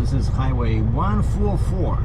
This is Highway 144,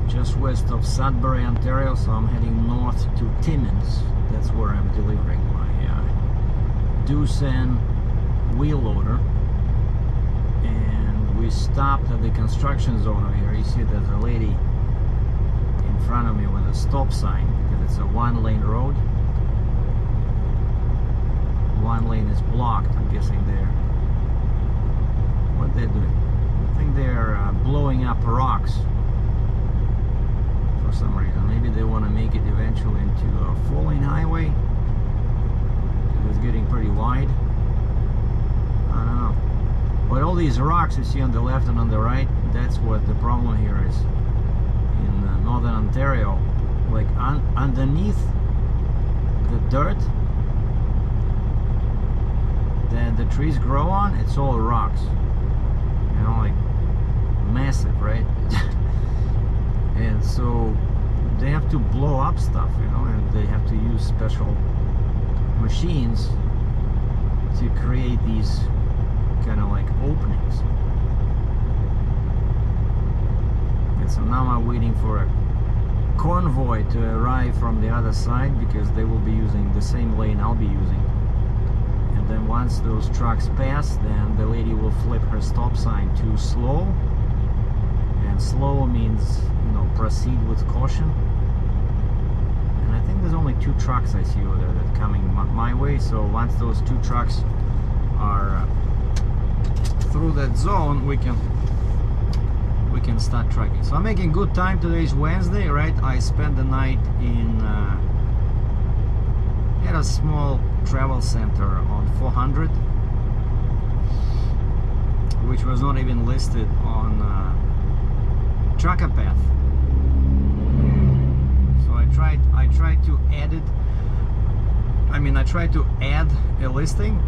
just west of Sudbury, Ontario. So I'm heading north to Timmins. That's where I'm delivering my Doosan wheel loader. And we stopped at the construction zone over here. You see there's a lady in front of me with a stop sign because it's a one-lane road. One lane is blocked. I'm guessing what they're doing. I think they're blowing up rocks for some reason. Maybe they want to make it eventually into a four-lane highway. It's getting pretty wide. I don't know. But all these rocks you see on the left and on the right, that's what the problem here is. In northern Ontario, like underneath the dirt that the trees grow on, it's all rocks. You know, like massive, right? And so they have to blow up stuff, you know, and they have to use special machines to create these kind of like openings. And so now I'm waiting for a convoy to arrive from the other side because they will be using the same lane I'll be using. And then once those trucks pass, then the lady will flip her stop sign to slow. And slow means, you know, proceed with caution. And I think there's only 2 trucks I see over there that are coming my way. So once those 2 trucks are through that zone, we can start trucking. So I'm making good time. Today's Wednesday, right? I spent the night at a small travel center on 400, which was not even listed on Tracker Path. So I tried to add it. I mean, I tried to add a listing,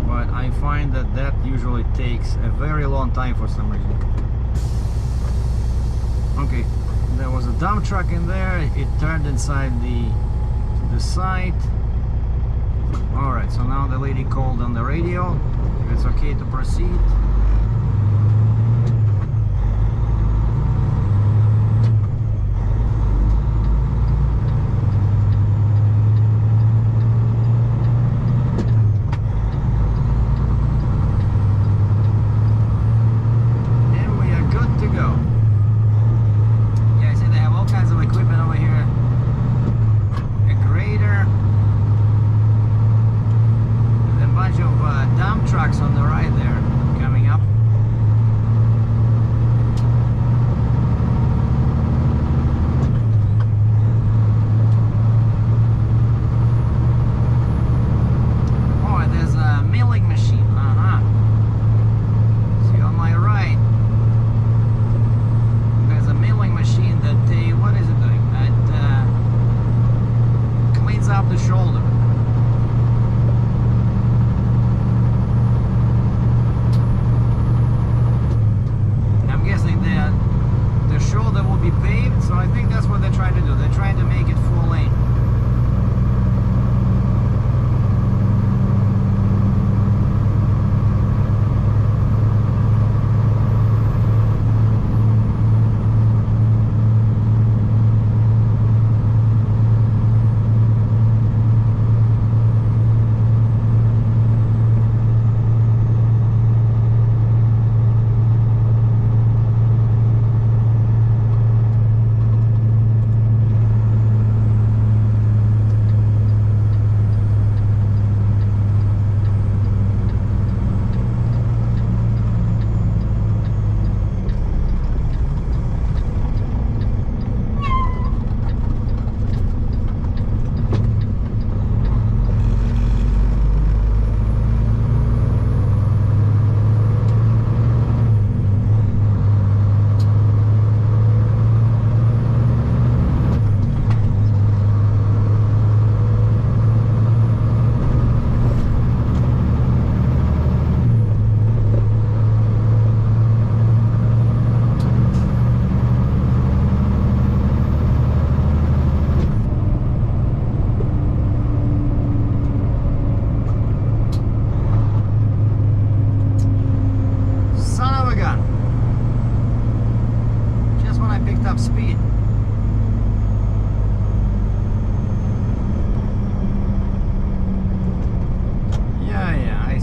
but I find that usually takes a very long time for some reason. Okay, there was a dump truck in there. It turned inside the site. All right, so now the lady called on the radio if it's okay to proceed.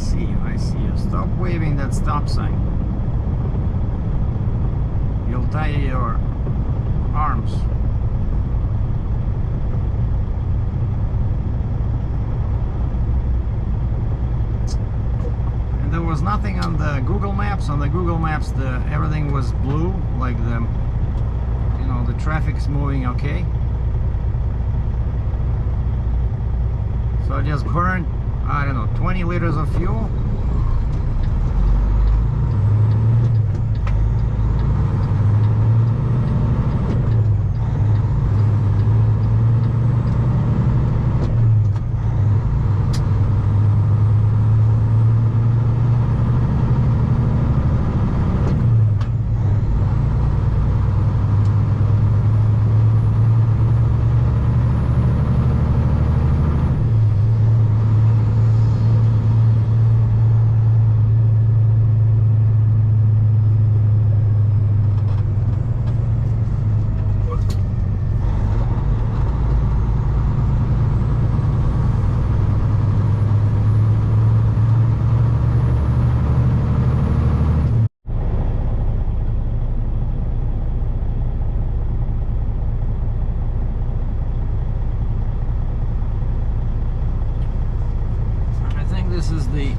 see you, I see you. Stop waving that stop sign. You'll tie your arms. And there was nothing on the Google Maps. On the Google Maps, everything was blue, like the traffic's moving okay. So I just burned, I don't know, 20 liters of fuel. This is the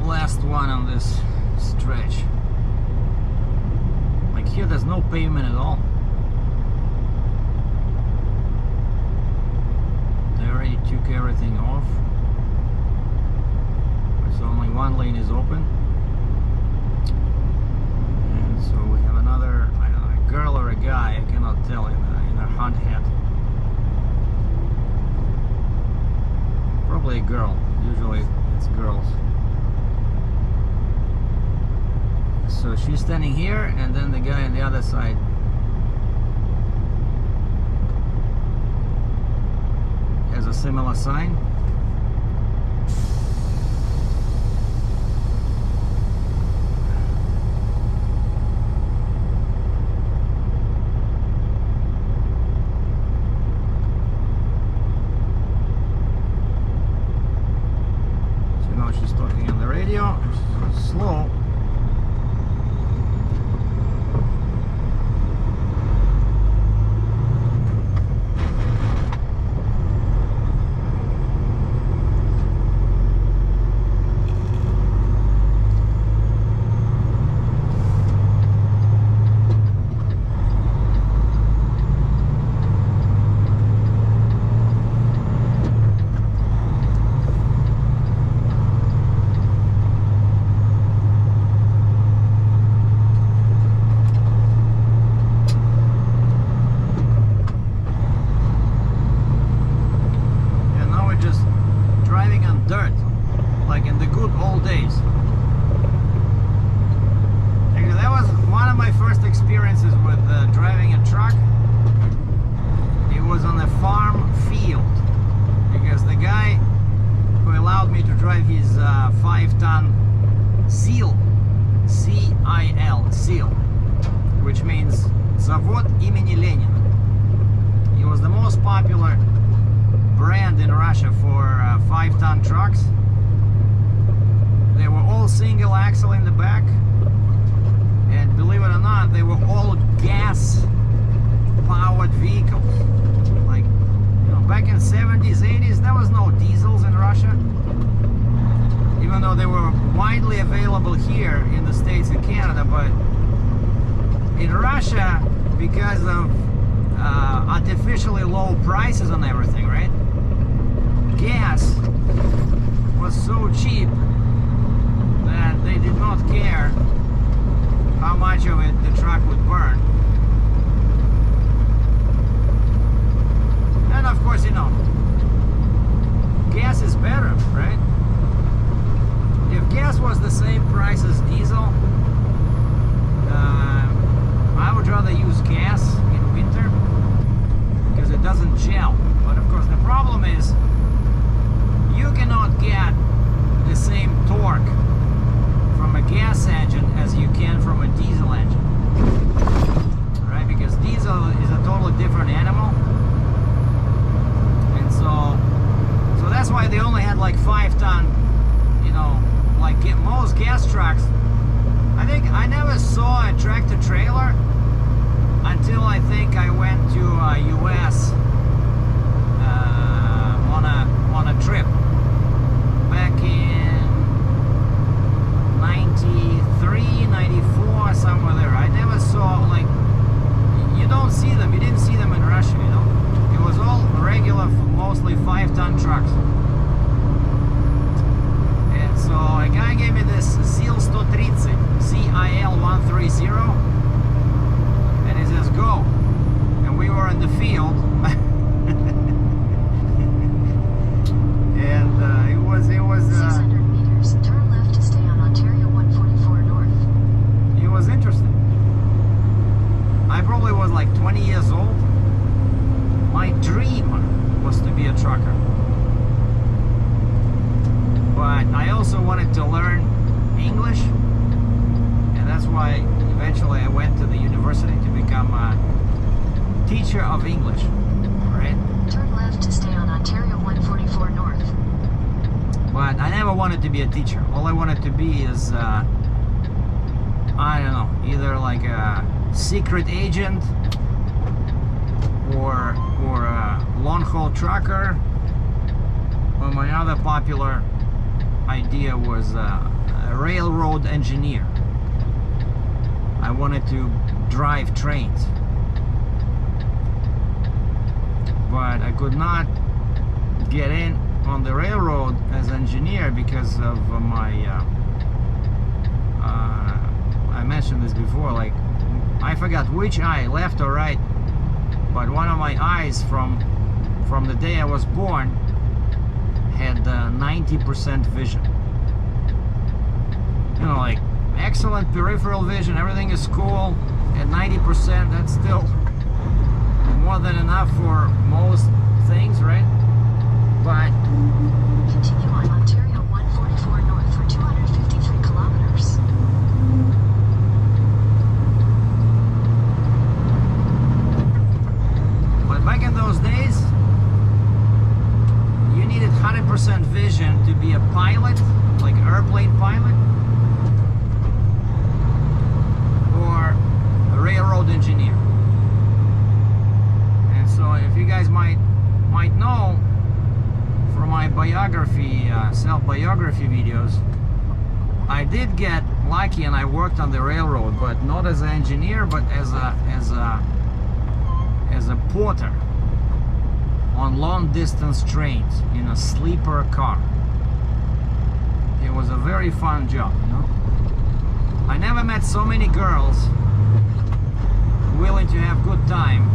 last one on this stretch. Like here there's no pavement at all. They already took everything off. So only one lane is open. And so we have another, I don't know, a girl or a guy, I cannot tell, in a hunt hat. Probably a girl. Usually it's girls. So she's standing here, and then the guy on the other side. Has a similar sign. She's talking on the radio. She's slow. Dirt, like in the good old days. Actually, that was one of my first experiences with driving a truck. It was on a farm field, because the guy who allowed me to drive his 5-ton Seal, C-I-L, Seal, which means Zavod имени Lenina. He was the most popular brand in Russia for 5-ton trucks. They were all single axle in the back, and believe it or not, they were all gas powered vehicles. Like, back in 70s, 80s, there was no diesels in Russia, even though they were widely available here in the States and Canada. But in Russia, because of artificially low prices on everything, right? Gas was so cheap that they did not care how much of it the truck would burn. And of course, gas is better, right? If gas was the same price as diesel, I would rather use gas in winter because it doesn't gel. But of course, the problem is you cannot get the same torque from a gas engine as you can from a diesel engine, right? Because diesel is a totally different animal, and so that's why they only had like 5-ton, like trailer until I think I went to US on a trip back in 93, 94, somewhere there. I never saw, like, you don't see them, you didn't see them in Russia, you know. It was all regular, mostly 5-ton trucks. And so a guy gave me this ZIL-130, ZIL-130, and he says, go. And we were in the field. And it was 600 meters, turn left to stay on Ontario 144 North. It was interesting. I probably was like 20 years old. My dream was to be a trucker. But I also wanted to learn English, and that's why eventually I went to the university to become a teacher of English, right? Turn left to stay on Ontario 144 North. But I never wanted to be a teacher. All I wanted to be is, I don't know, either like a secret agent or a long-haul trucker, or my other popular idea was a railroad engineer. I wanted to drive trains, but I could not get in on the railroad as engineer because of my I mentioned this before, like, I forgot which eye, left or right, but one of my eyes from the day I was born had 90% vision. You know, like, excellent peripheral vision, everything is cool. At 90%, that's still more than enough for most things, right? But Continue on Ontario 144 North for 253 kilometers. But back in those days, you needed 100% vision to be a pilot, like an airplane pilot, or a railroad engineer. And so if you guys might know, from my biography, self-biography videos, I did get lucky and I worked on the railroad, but not as an engineer, but as a porter on long-distance trains in a sleeper car. It was a very fun job, you know. I never met so many girls willing to have good time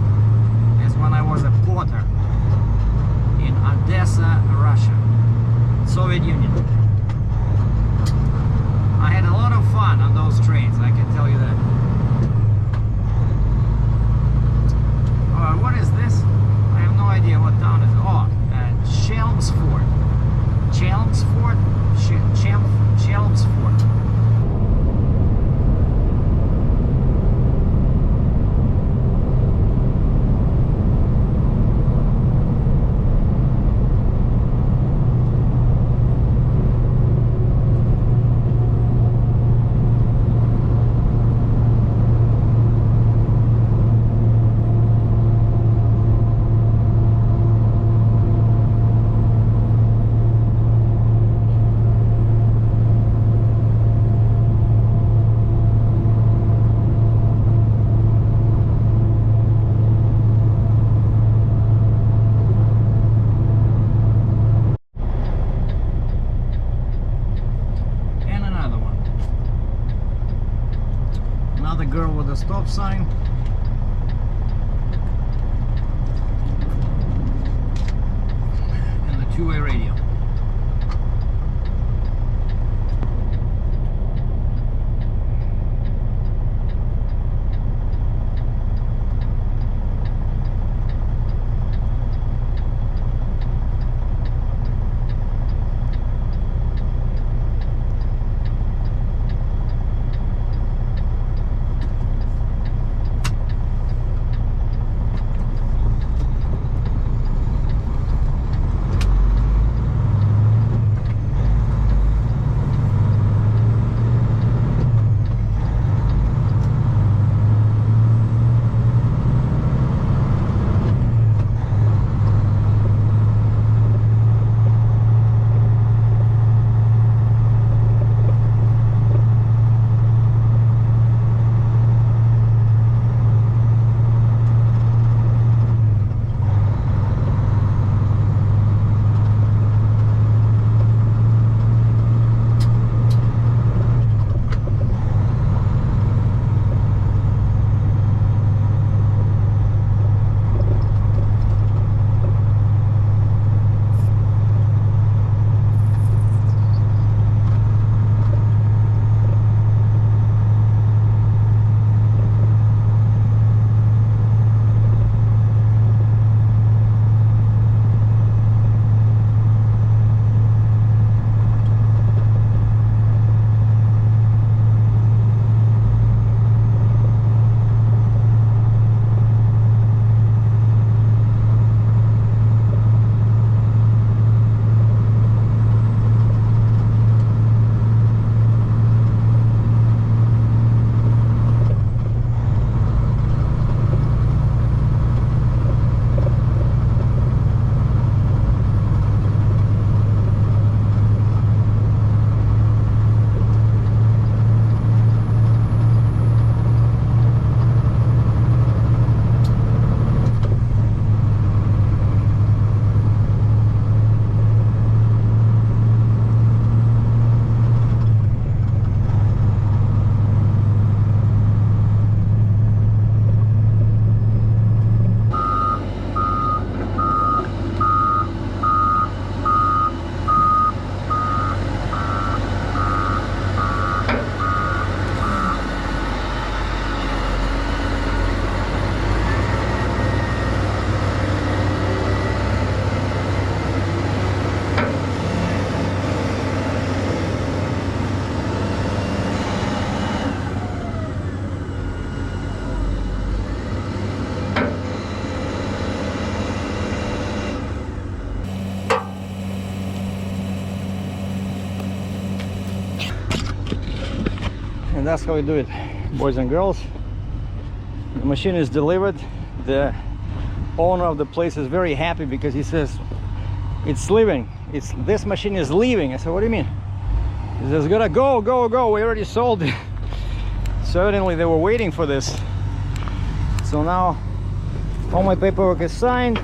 as when I was a porter in Odessa, Russia, Soviet Union. I had a lot of fun on those trains, I can tell you that. What is this? I have no idea what town it is. Oh, Chelmsford. Chelmsford? Chelmsford. Girl with a stop sign. And the two-way radio. And that's how we do it, boys and girls. The machine is delivered. The owner of the place is very happy because he says it's leaving. This machine is leaving. I said, what do you mean? He says, gotta go. We already sold it. So evidently they were waiting for this. So now all my paperwork is signed.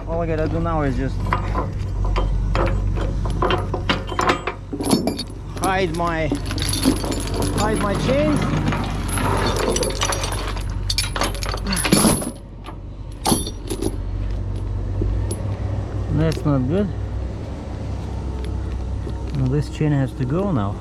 All I gotta do now is just hide my chains. That's not good. Well, this chain has to go now.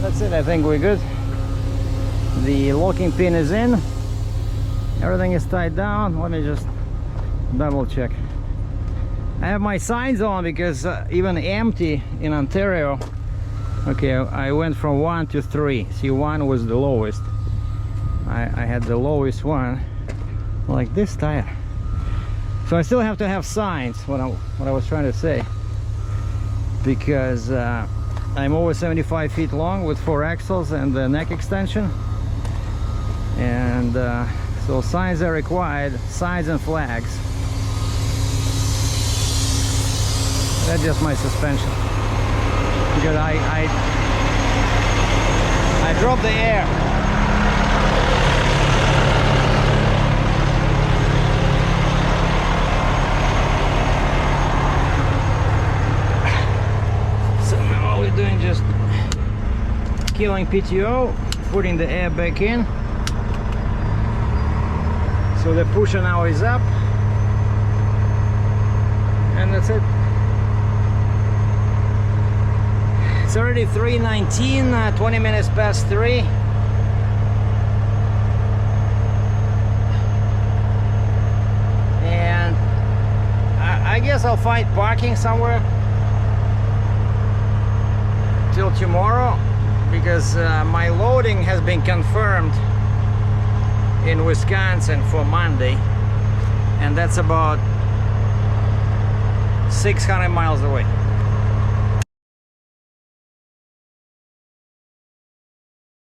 That's it, I think we're good. The locking pin is in. Everything is tied down. Let me just double check. I have my signs on because even empty in Ontario, okay, I went from 1 to 3. See, 1 was the lowest. I had the lowest one, like this tire. So I still have to have signs, what I was trying to say, because I'm over 75 feet long with 4 axles and the neck extension, and so signs are required, signs and flags. That's just my suspension, because I dropped the air. Doing just killing PTO, putting the air back in, so the pusher now is up, and that's it. It's already 3:19, 20 minutes past 3. And I guess I'll find parking somewhere till tomorrow, because my loading has been confirmed in Wisconsin for Monday, and that's about 600 miles away.